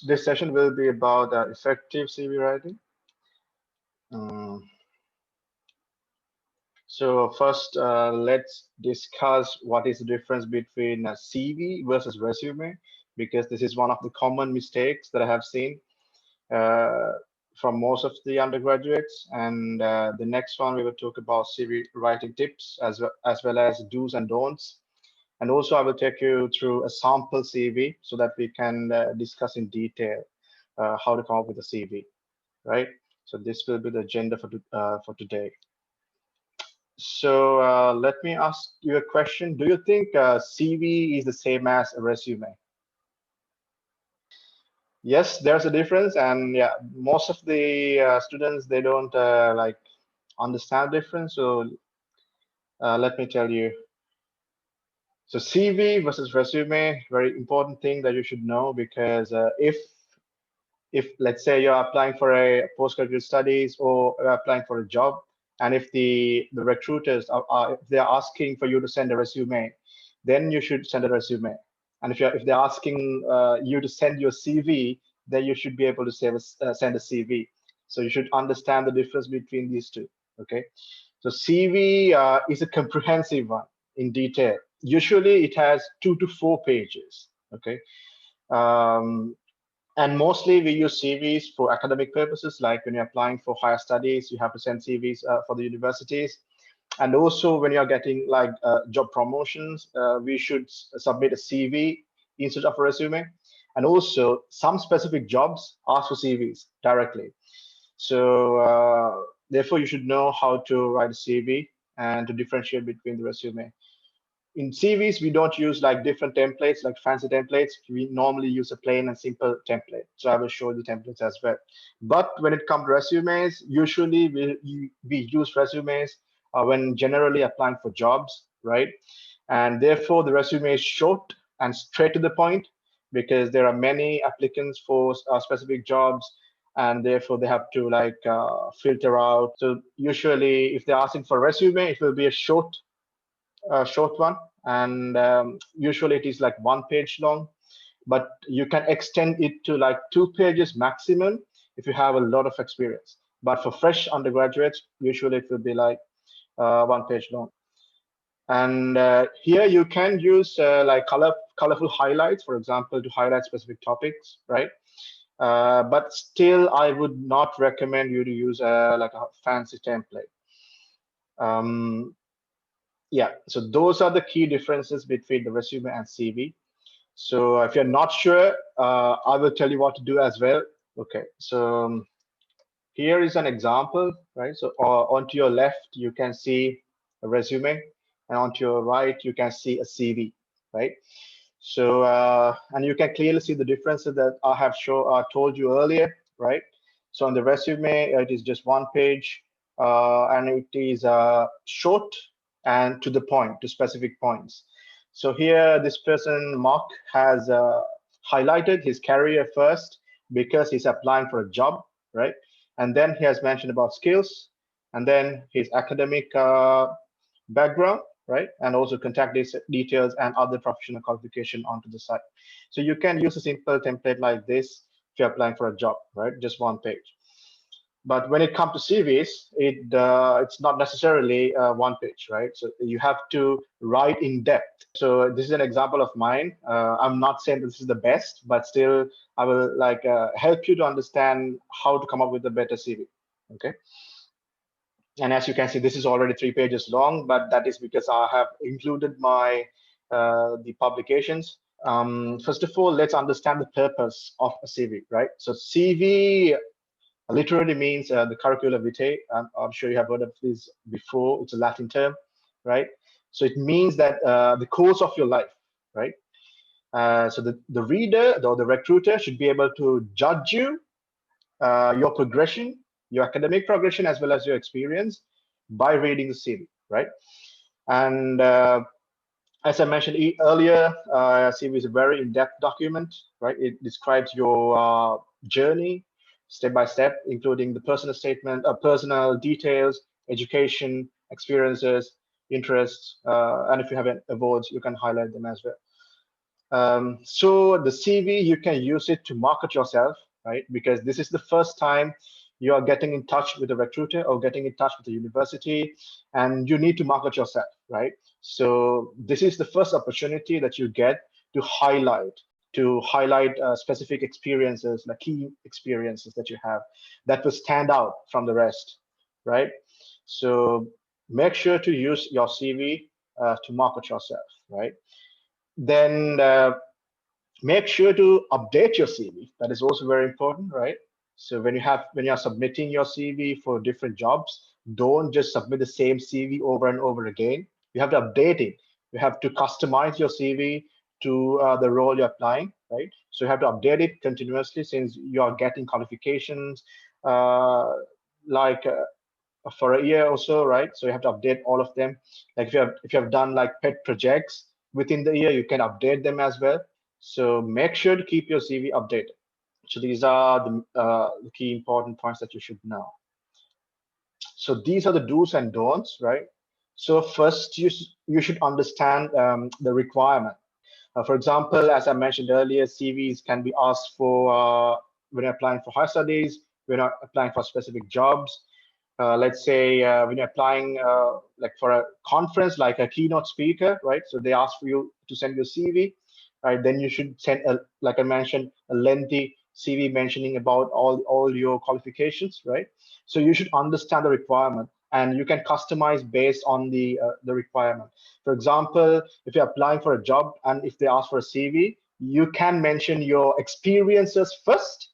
This session will be about effective CV writing. Um, so first, let's discuss what is the difference between a CV versus resume, because this is one of the common mistakes that I have seen uh, from most of the undergraduates. And the next one, we will talk about CV writing tips as well as do's and don'ts. And also, I will take you through a sample CV so that we can discuss in detail how to come up with a CV, right? So this will be the agenda for today. So let me ask you a question. Do you think CV is the same as a resume? Yes, there's a difference, and yeah, most of the students they don't like understand difference. So let me tell you. So CV versus resume, very important thing that you should know because if let's say you're applying for a postgraduate studies or applying for a job, and if the recruiters if they're asking for you to send a resume, then you should send a resume. And if they're asking you to send your CV, then you should be able to send a CV. So you should understand the difference between these two. Okay. So CV is a comprehensive one in detail. Usually it has 2 to 4 pages. Okay. Um, and mostly we use CVs for academic purposes, like when you're applying for higher studies, you have to send CVs for the universities. And also when you're getting like job promotions, we should submit a CV instead of a resume. And also some specific jobs ask for CVs directly. So therefore you should know how to write a CV and to differentiate between the resume. In CVs, we don't use like different templates, like fancy templates. We normally use a plain and simple template. So I will show the templates as well. But when it comes to resumes, usually we use resumes when generally applying for jobs, right? And therefore, the resume is short and straight to the point because there are many applicants for specific jobs, and therefore they have to like filter out. So usually, if they're asking for a resume, it will be a short one, and usually it is like 1 page long, but you can extend it to like 2 pages maximum if you have a lot of experience. But for fresh undergraduates, usually it will be like 1 page long. And here you can use like colorful highlights, for example, to highlight specific topics, right? But still, I would not recommend you to use like a fancy template. Um, Yeah, so those are the key differences between the resume and CV. So if you're not sure, I will tell you what to do as well. Okay, so here is an example, right? So onto your left, you can see a resume, and onto your right, you can see a CV, right? So and you can clearly see the differences that I have told you earlier, right? So on the resume, it is just 1 page, and it is short and to the point, to specific points. So here, this person, Mark, has highlighted his career first because he's applying for a job, right? And then he has mentioned about skills, and then his academic background, right? And also contact details and other professional qualification onto the site. So you can use a simple template like this if you're applying for a job, right? Just 1 page. But when it comes to CVs, it's not necessarily 1 page, right? So you have to write in depth. So this is an example of mine. I'm not saying this is the best, but still, I will like help you to understand how to come up with a better CV. Okay. And as you can see, this is already 3 pages long, but that is because I have included my the publications. First of all, let's understand the purpose of a CV, right? So CV literally means the curricula vitae. I'm sure you have heard of this before. It's a Latin term, right? So it means that the course of your life, right? So the reader or the recruiter should be able to judge you, your progression, your academic progression, as well as your experience by reading the CV, right? And as I mentioned earlier, CV is a very in-depth document, right? It describes your journey step by step, including the personal statement, personal details, education, experiences, interests, and if you have awards, you can highlight them as well. So the CV, you can use it to market yourself, right? Because this is the first time you are getting in touch with a recruiter or getting in touch with the university, and you need to market yourself, right? So this is the first opportunity that you get to highlight specific experiences, like key experiences that you have that will stand out from the rest, right? So make sure to use your CV to market yourself, right? Then make sure to update your CV. That is also very important, right? So when you are submitting your CV for different jobs, don't just submit the same CV over and over again. You have to update it. You have to customize your CV to the role you're applying, right? So you have to update it continuously since you are getting qualifications uh, like for a year or so, right? So you have to update all of them. Like if you have done like pet projects within the year, you can update them as well. So make sure to keep your CV updated. So these are the key important points that you should know. So these are the do's and don'ts, right? So first, you should understand the requirement. For example, as I mentioned earlier, CVs can be asked for when you're applying for higher studies, when you're applying for specific jobs. Let's say when you're applying like for a conference, like a keynote speaker, right? So they ask for you to send your CV, right? Then you should send, like I mentioned, a lengthy CV mentioning about all your qualifications, right? So you should understand the requirement, and you can customize based on the requirement. For example, if you're applying for a job and if they ask for a CV, you can mention your experiences first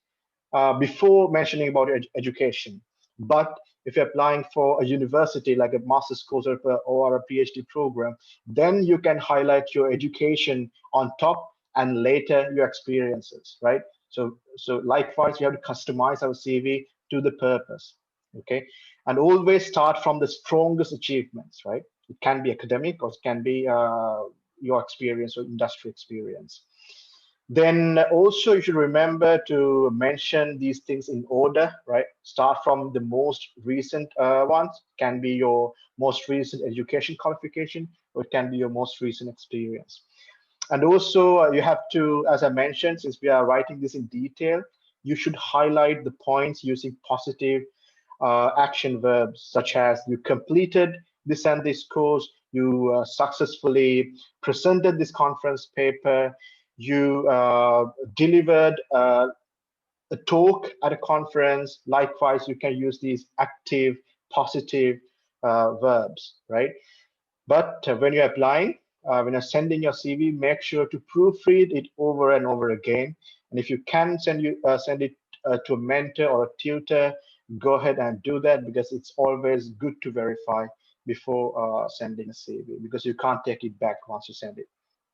before mentioning about education. But if you're applying for a university like a master's course or a PhD program, then you can highlight your education on top and later your experiences, right? So likewise, we have to customize our CV to the purpose, okay? And always start from the strongest achievements, right? It can be academic or it can be your experience or industry experience. Then also you should remember to mention these things in order, right? Start from the most recent ones. Can be your most recent education qualification, or it can be your most recent experience. And also you have to, as I mentioned, since we are writing this in detail, you should highlight the points using positive action verbs, such as you completed this and this course, you successfully presented this conference paper, you delivered a talk at a conference. Likewise, you can use these active, positive verbs, right? But when you're applying, when you're sending your CV, make sure to proofread it over and over again. And if you can send it to a mentor or a tutor, go ahead and do that, because it's always good to verify before sending a CV, because you can't take it back once you send it,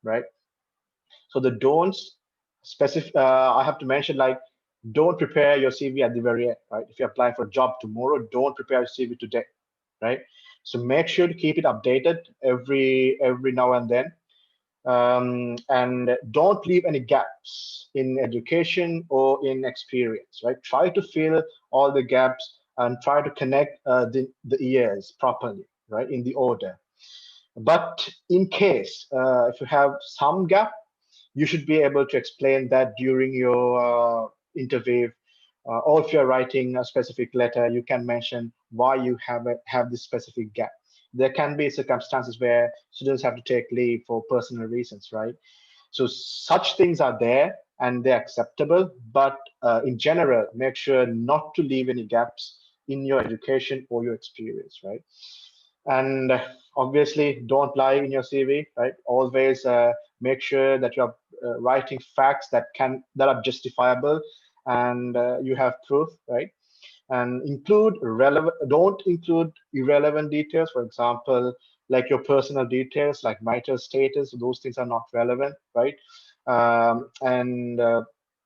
right? So the don'ts specific, I have to mention, like, don't prepare your CV at the very end, right? If you're applying for a job tomorrow, don't prepare your CV today, right? So make sure to keep it updated every now and then, and don't leave any gaps in education or in experience, right? Try to fill all the gaps and try to connect the years properly, right, in the order. But in case if you have some gap, you should be able to explain that during your interview, or if you're writing a specific letter, you can mention why you have this specific gap. There can be circumstances where students have to take leave for personal reasons, right? So such things are there and they're acceptable, but in general, make sure not to leave any gaps in your education or your experience, right? And obviously, don't lie in your CV, right? Always make sure that you're writing facts that are justifiable, and you have proof, right? And don't include irrelevant details. For example, like your personal details, like marital status. Those things are not relevant, right? And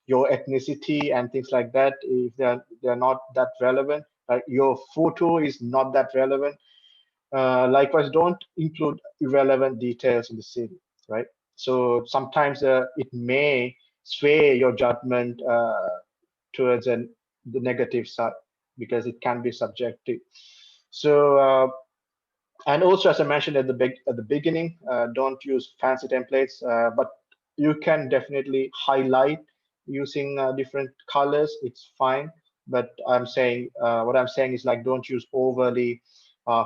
your ethnicity and things like that, if they're not that relevant, right? Your photo is not that relevant. Likewise, don't include irrelevant details in the CV, right? So sometimes it may sway your judgment towards the negative side, because it can be subjective. So, and also, as I mentioned at the beginning, don't use fancy templates, but you can definitely highlight using different colors. It's fine, but what I'm saying is like don't use overly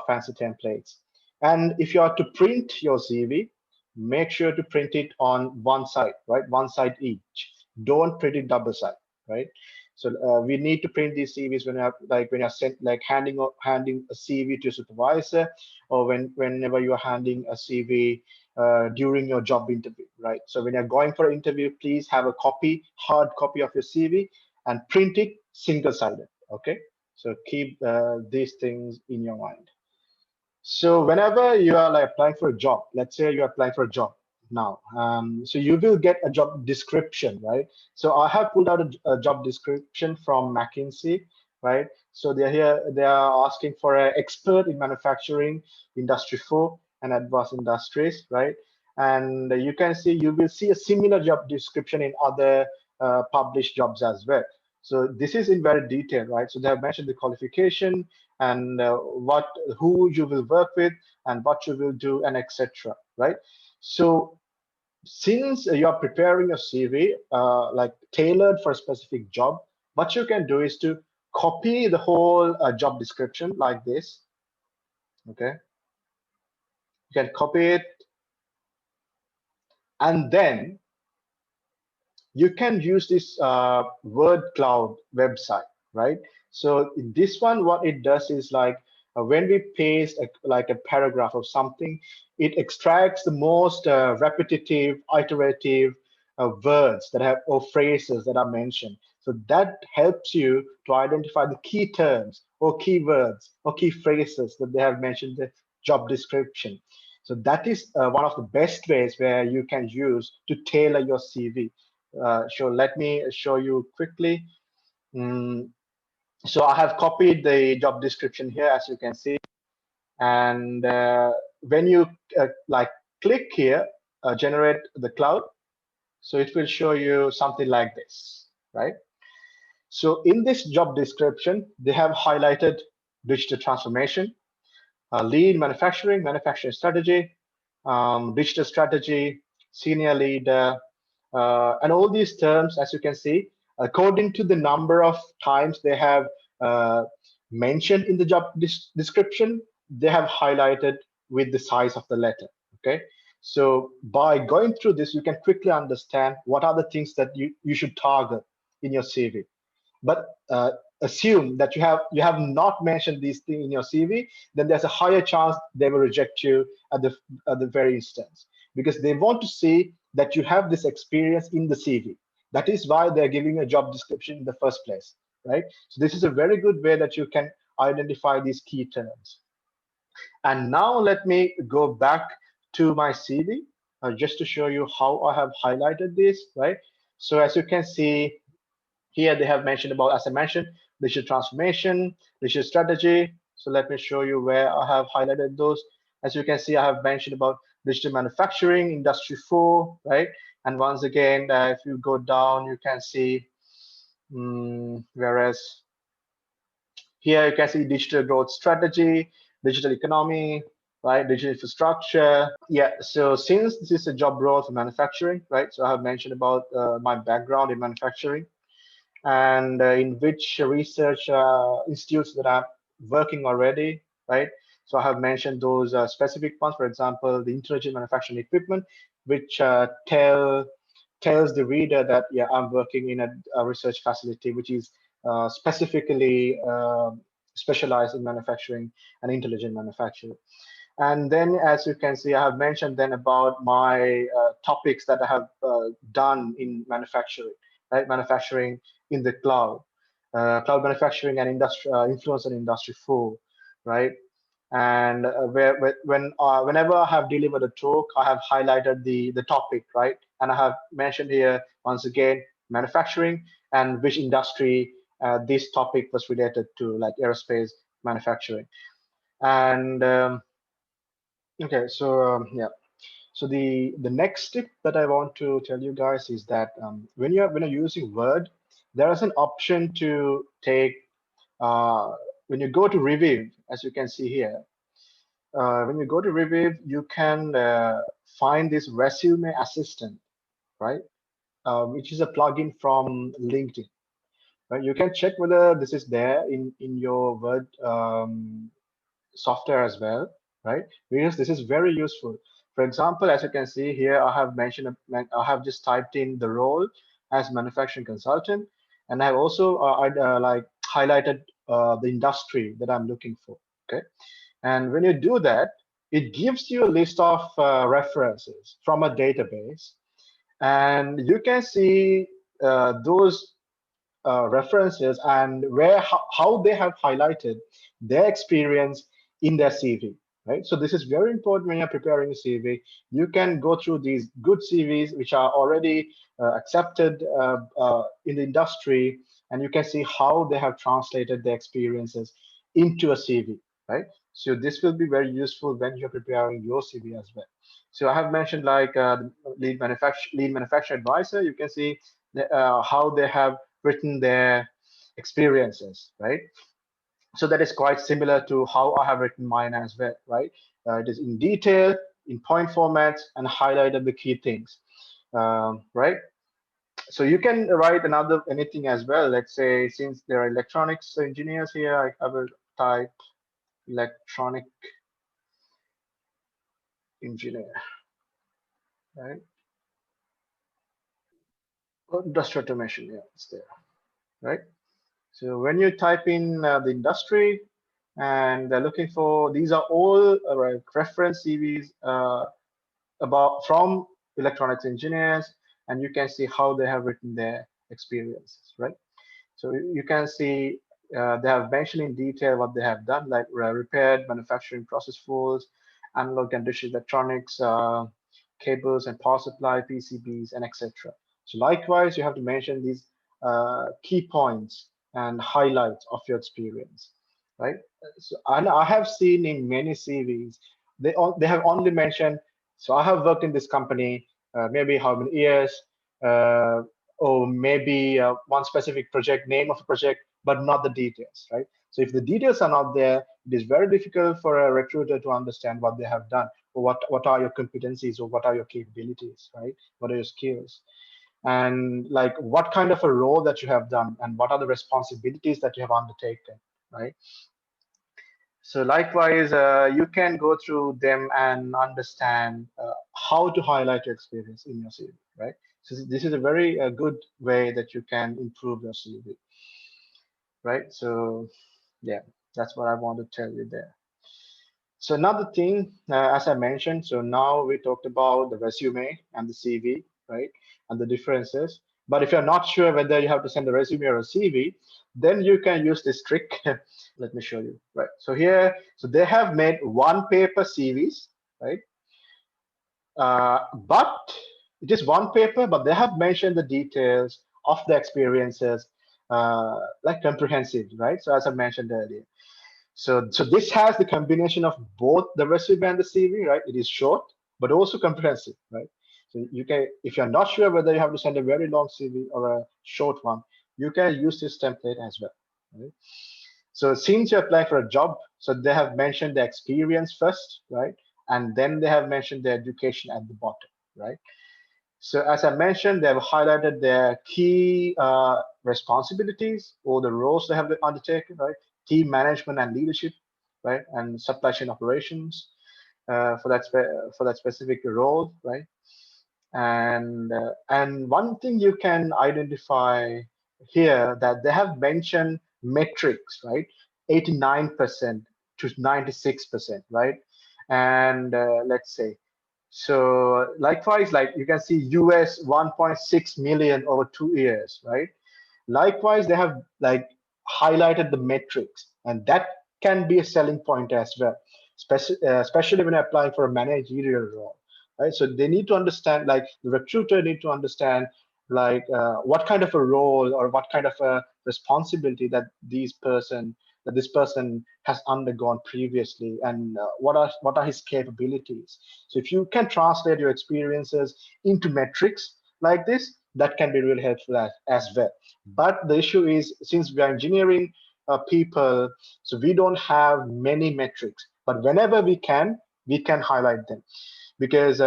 fancy templates. And if you are to print your CV, make sure to print it on one side, right? One side each. Don't print it double side, right? So we need to print these CVs when you're sent like handing a CV to a supervisor, or whenever you're handing a CV during your job interview, right? So when you're going for an interview, please have a hard copy of your CV, and print it single-sided. Okay, so keep these things in your mind. So whenever you are like applying for a job, let's say you're applying for a job now, so you will get a job description, right? So I have pulled out a job description from McKinsey, right? So they are asking for an expert in manufacturing, industry 4 and advanced industries, right? And you will see a similar job description in other published jobs as well. So this is in very detail, right? So they have mentioned the qualification, and who you will work with, and what you will do, and etc., right? So since you are preparing your CV like tailored for a specific job, what you can do is to copy the whole job description like this. Okay, you can copy it, and then you can use this word cloud website, right? So in this one, what it does is like when we paste like a paragraph of something, it extracts the most repetitive, iterative words that have or phrases that are mentioned. So that helps you to identify the key terms or keywords or key phrases that they have mentioned in the job description. So that is one of the best ways where you can use to tailor your CV. So let me show you quickly. Mm, so I have copied the job description here, as you can see. And when you like click here, generate the cloud, so it will show you something like this, right? So in this job description, they have highlighted digital transformation, lean manufacturing, manufacturing strategy, digital strategy, senior leader, and all these terms, as you can see, according to the number of times they have uh, mentioned in the job description, they have highlighted with the size of the letter. Okay, so by going through this, you can quickly understand what are the things that you should target in your CV. But assume that you have not mentioned these things in your CV, then there's a higher chance they will reject you at the very instance, because they want to see that you have this experience in the CV. That is why they're giving a job description in the first place, right? So this is a very good way that you can identify these key terms. And now let me go back to my CV just to show you how I have highlighted this, right? So as you can see, here they have mentioned about, as I mentioned, digital transformation, digital strategy. So let me show you where I have highlighted those. As you can see, I have mentioned about digital manufacturing, industry 4, right? And once again, if you go down, you can see, whereas here you can see digital growth strategy, digital economy, right? Digital infrastructure. Yeah, so since this is a job role for manufacturing, right? So I have mentioned about my background in manufacturing, and in which research institutes that I'm working already, right? So I have mentioned those specific ones, for example, the intelligent manufacturing equipment, which tells the reader that, yeah, I'm working in a research facility, which is specifically specialized in manufacturing and intelligent manufacturing. And then, as you can see, I have mentioned then about my topics that I have done in manufacturing, right? Manufacturing in the cloud, cloud manufacturing and influence on industry 4, right? And whenever I have delivered a talk, I have highlighted the topic, right? And I have mentioned here once again manufacturing and which industry this topic was related to, like aerospace manufacturing. And okay, so yeah. So the next tip that I want to tell you guys is that when you're using Word, there is an option to take when you go to review, as you can see here. When you go to review, you can find this resume assistant, right? Which is a plugin from LinkedIn. Right? You can check whether this is there in your Word software as well, right? Because this is very useful. For example, as you can see here, I have mentioned, I have just typed in the role as manufacturing consultant, and I have also like highlighted the industry that I'm looking for. Okay, and when you do that, it gives you a list of references from a database, and you can see those references and how they have highlighted their experience in their CV, right? So this is very important when you're preparing a CV. You can go through these good CVs which are already accepted in the industry, and you can see how they have translated their experiences into a CV, right? So this will be very useful when you're preparing your CV as well. So I have mentioned like lead manufacturer advisor. You can see how they have written their experiences, right? So that is quite similar to how I have written mine as well, right? It is in detail, in point formats, and highlighted the key things, right? So you can write another anything as well. Let's say since there are electronics engineers here, I will type electronic engineer, right? Industrial automation, yeah, it's there, right? So when you type in the industry and they're looking for, these are all reference CVs about from electronics engineers, and you can see how they have written their experiences, right? So you can see they have mentioned in detail what they have done, like repaired manufacturing process flows, analog and digital electronics, cables and power supply, PCBs, and etc. So likewise, you have to mention these key points and highlights of your experience, right? So and I have seen in many CVs, they have only mentioned, so I have worked in this company, maybe how many years, uh, or maybe one specific project, name of a project, but not the details, right? So if the details are not there, it is very difficult for a recruiter to understand what they have done, or what are your competencies, or what are your capabilities, right? What are your skills? And like what kind of a role that you have done, and what are the responsibilities that you have undertaken, right? So likewise, you can go through them and understand how to highlight your experience in your CV, right? So this is a very good way that you can improve your CV, right? So yeah, that's what I want to tell you there. So another thing, as I mentioned, so now we talked about the resume and the CV, right? And the differences. But if you're not sure whether you have to send a resume or a CV, then you can use this trick. Let me show you, right? So here, so they have made one paper CVs, right? But it is one paper, but they have mentioned the details of the experiences, like comprehensive, right? So as I mentioned earlier. So this has the combination of both the resume and the CV, right? It is short, but also comprehensive, right? So you can, if you're not sure whether you have to send a very long CV or a short one, you can use this template as well, right? So since you're applying for a job, so they have mentioned the experience first, right? And then they have mentioned the education at the bottom, right? So as I mentioned, they have highlighted their key responsibilities or the roles they have undertaken, right? Team management and leadership, right? And supply chain operations for that specific role, right? And one thing you can identify here that they have mentioned metrics, right? 89% to 96%, right? And let's say so likewise, like you can see US 1.6 million over 2 years, right? Likewise, they have like highlighted the metrics, and that can be a selling point as well, especially when applying for a managerial role, right? So they need to understand, like the recruiter need to understand, like what kind of a role or what kind of a responsibility that this person has undergone previously, and what are his capabilities. So if you can translate your experiences into metrics like this, that can be really helpful as well. But the issue is, since we are engineering people, so we don't have many metrics. But whenever we can highlight them, because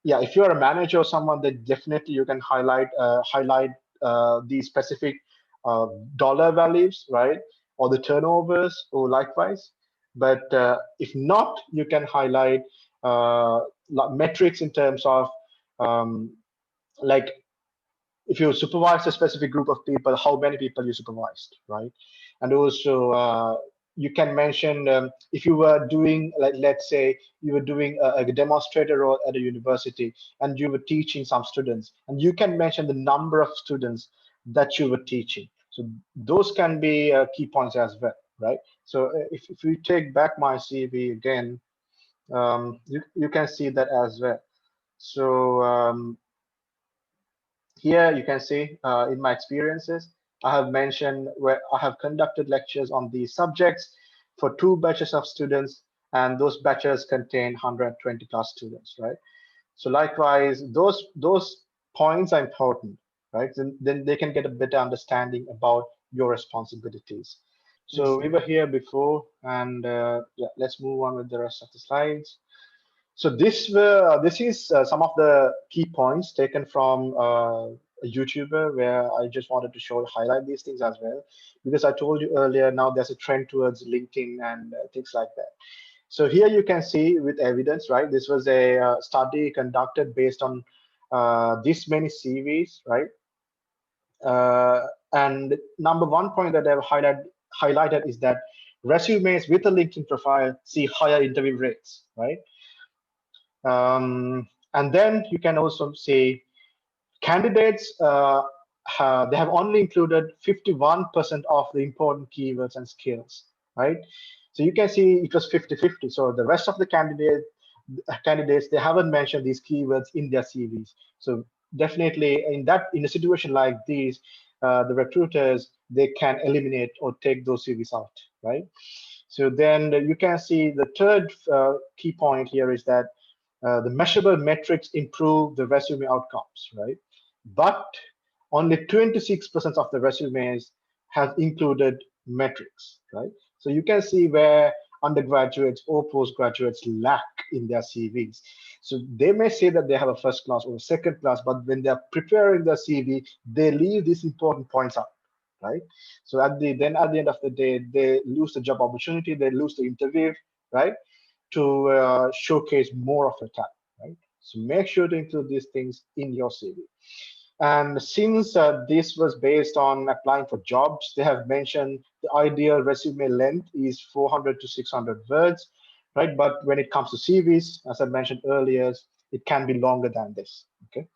yeah, if you're a manager or someone, then definitely you can highlight the specific uh, dollar values, right, or the turnovers, or likewise. But if not, you can highlight metrics in terms of um, like if you supervise a specific group of people, how many people you supervised, right? And also, you can mention if you were doing, like, let's say you were doing a demonstrator role at a university and you were teaching some students, and you can mention the number of students that you were teaching. So those can be key points as well, right? So if we take back my CV again, you can see that as well. So here you can see in my experiences, I have mentioned where I have conducted lectures on these subjects for 2 batches of students, and those batches contain 120 plus students, right? So likewise, those points are important, right? Then they can get a better understanding about your responsibilities. So we were here before, and yeah, let's move on with the rest of the slides. So this is some of the key points taken from a YouTuber where I just wanted to highlight these things as well, because I told you earlier, now there's a trend towards LinkedIn and things like that. So here you can see with evidence, right? This was a study conducted based on this many CVs, right? And number one point that I've highlighted is that resumes with a LinkedIn profile see higher interview rates, right? And then you can also say candidates, they have only included 51% of the important keywords and skills, right? So you can see it was 50-50. So the rest of the candidates, they haven't mentioned these keywords in their CVs. So definitely in a situation like this, the recruiters, they can eliminate or take those CVs out, right? So then you can see the third key point here is that the measurable metrics improve the resume outcomes, right? But only 26% of the resumes have included metrics, right? So you can see where undergraduates or postgraduates lack in their CVs. So they may say that they have a first class or a second class, but when they're preparing their CV, they leave these important points out, right? So at the end of the day, they lose the job opportunity, they lose the interview, right? To showcase more of your time, right? So make sure to include these things in your CV. And since this was based on applying for jobs, they have mentioned the ideal resume length is 400 to 600 words, right? But when it comes to CVs, as I mentioned earlier, it can be longer than this. Okay,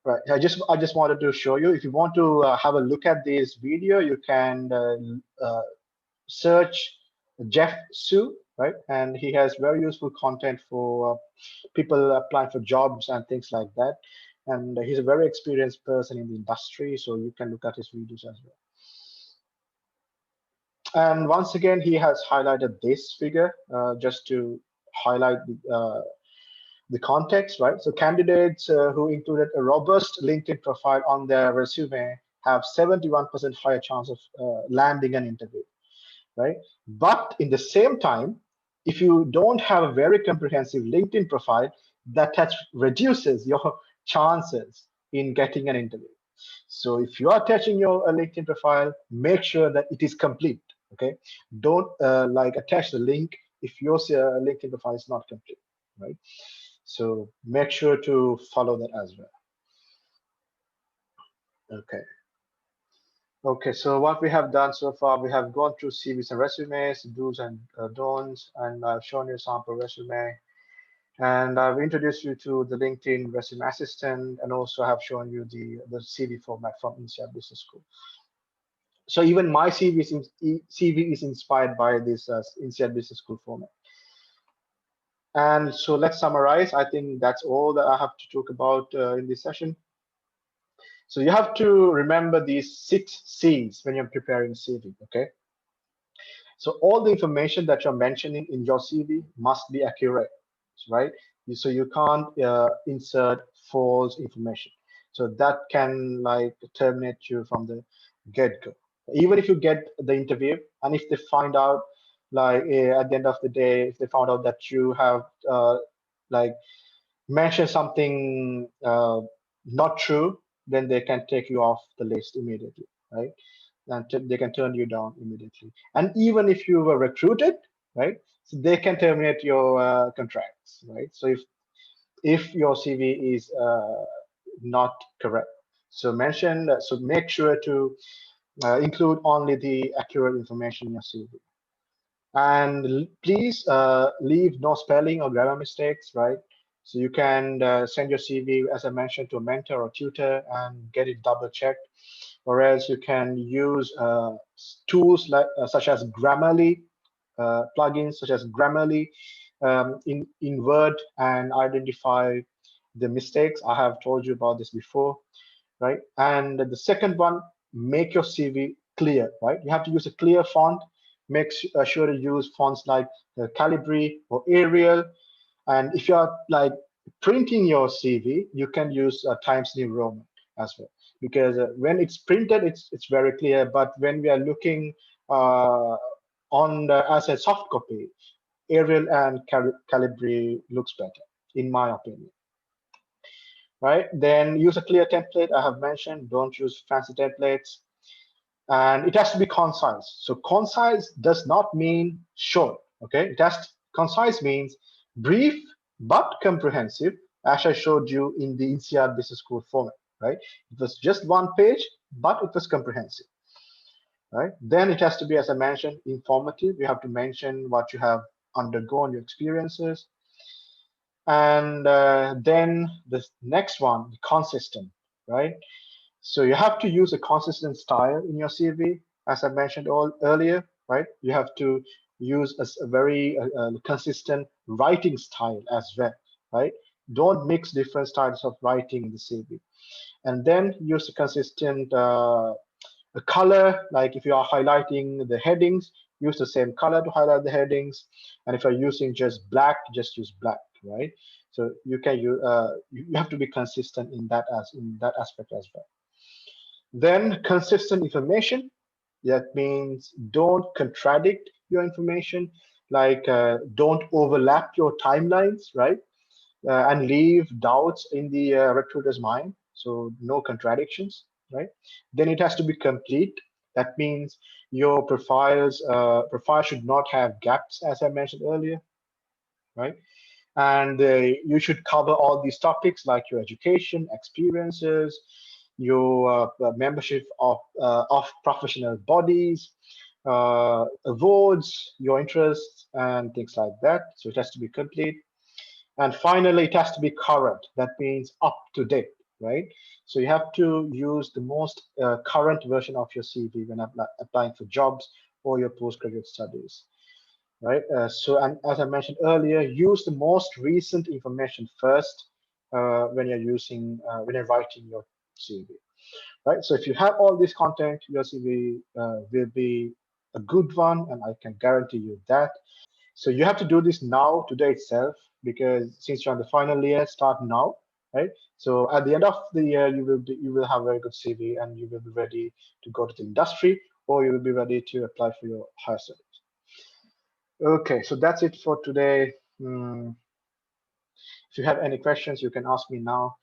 right. I just wanted to show you. If you want to have a look at this video, you can search Jeff Su, right? And he has very useful content for people applying for jobs and things like that. And he's a very experienced person in the industry, so you can look at his videos as well. And once again, he has highlighted this figure just to highlight the context, right? So candidates who included a robust LinkedIn profile on their resume have 71% higher chance of landing an interview, right? But in the same time, if you don't have a very comprehensive LinkedIn profile, that reduces your chances in getting an interview. So if you are attaching your LinkedIn profile, make sure that it is complete. Okay, don't like attach the link if your LinkedIn profile is not complete, right? So make sure to follow that as well. Okay. Okay, so what we have done so far, we have gone through CVs and resumes, do's and don'ts, and I've shown you a sample resume. And I've introduced you to the LinkedIn Resume Assistant, and also have shown you the CV format from INSEAD Business School. So even my CV is inspired by this INSEAD Business School format. And so let's summarize. I think that's all that I have to talk about in this session. So you have to remember these 6 C's when you're preparing CV, okay? So all the information that you're mentioning in your CV must be accurate, right? So you can't insert false information. So that can like terminate you from the get-go. Even if you get the interview, and if they find out, like at the end of the day, if they found out that you have like mention something not true, then they can take you off the list immediately, right? And they can turn you down immediately. And even if you were recruited, right, so they can terminate your contracts, right? So if your CV is not correct, so so make sure to include only the accurate information in your CV. And please leave no spelling or grammar mistakes, right? So you can send your CV, as I mentioned, to a mentor or tutor and get it double checked. Or else you can use tools such as Grammarly, plugins such as Grammarly in Word, and identify the mistakes. I have told you about this before, right? And the second one, make your CV clear, right? You have to use a clear font. Make sure to use fonts like Calibri or Arial. And if you're like printing your CV, you can use Times New Roman as well, because when it's printed, it's very clear. But when we are looking as a soft copy, Arial and Calibri looks better, in my opinion, right? Then use a clear template. I have mentioned, don't use fancy templates, and it has to be concise. So concise does not mean short. Okay, concise means brief but comprehensive, as I showed you in the INSEAD Business School format. Right, it was just one page, but it was comprehensive. Right, then it has to be, as I mentioned, informative. You have to mention what you have undergone, your experiences, and then the next one, consistent. Right, so you have to use a consistent style in your CV, as I mentioned earlier, right? You have to use a very consistent writing style as well, right? Don't mix different styles of writing in the CV. And then use a consistent color, like if you are highlighting the headings, use the same color to highlight the headings. And if you're using just black, just use black, right? So you have to be consistent in that aspect as well. Then consistent information. That means don't contradict your information, like don't overlap your timelines, right? And leave doubts in the recruiter's mind. So no contradictions, right? Then it has to be complete. That means your profile should not have gaps, as I mentioned earlier, right? And you should cover all these topics like your education, experiences, your membership of professional bodies, awards, your interests, and things like that. So it has to be complete. And finally, it has to be current. That means up to date, right? So you have to use the most current version of your CV when applying for jobs or your postgraduate studies, right? And as I mentioned earlier, use the most recent information first when you're writing your CV, right? So if you have all this content, your CV will be a good one, and I can guarantee you that. So you have to do this now, today itself, because since you're on the final year, start now, right? So at the end of the year, you will have a very good CV, and you will be ready to go to the industry, or you will be ready to apply for your higher studies. Okay, so that's it for today. If you have any questions, you can ask me now.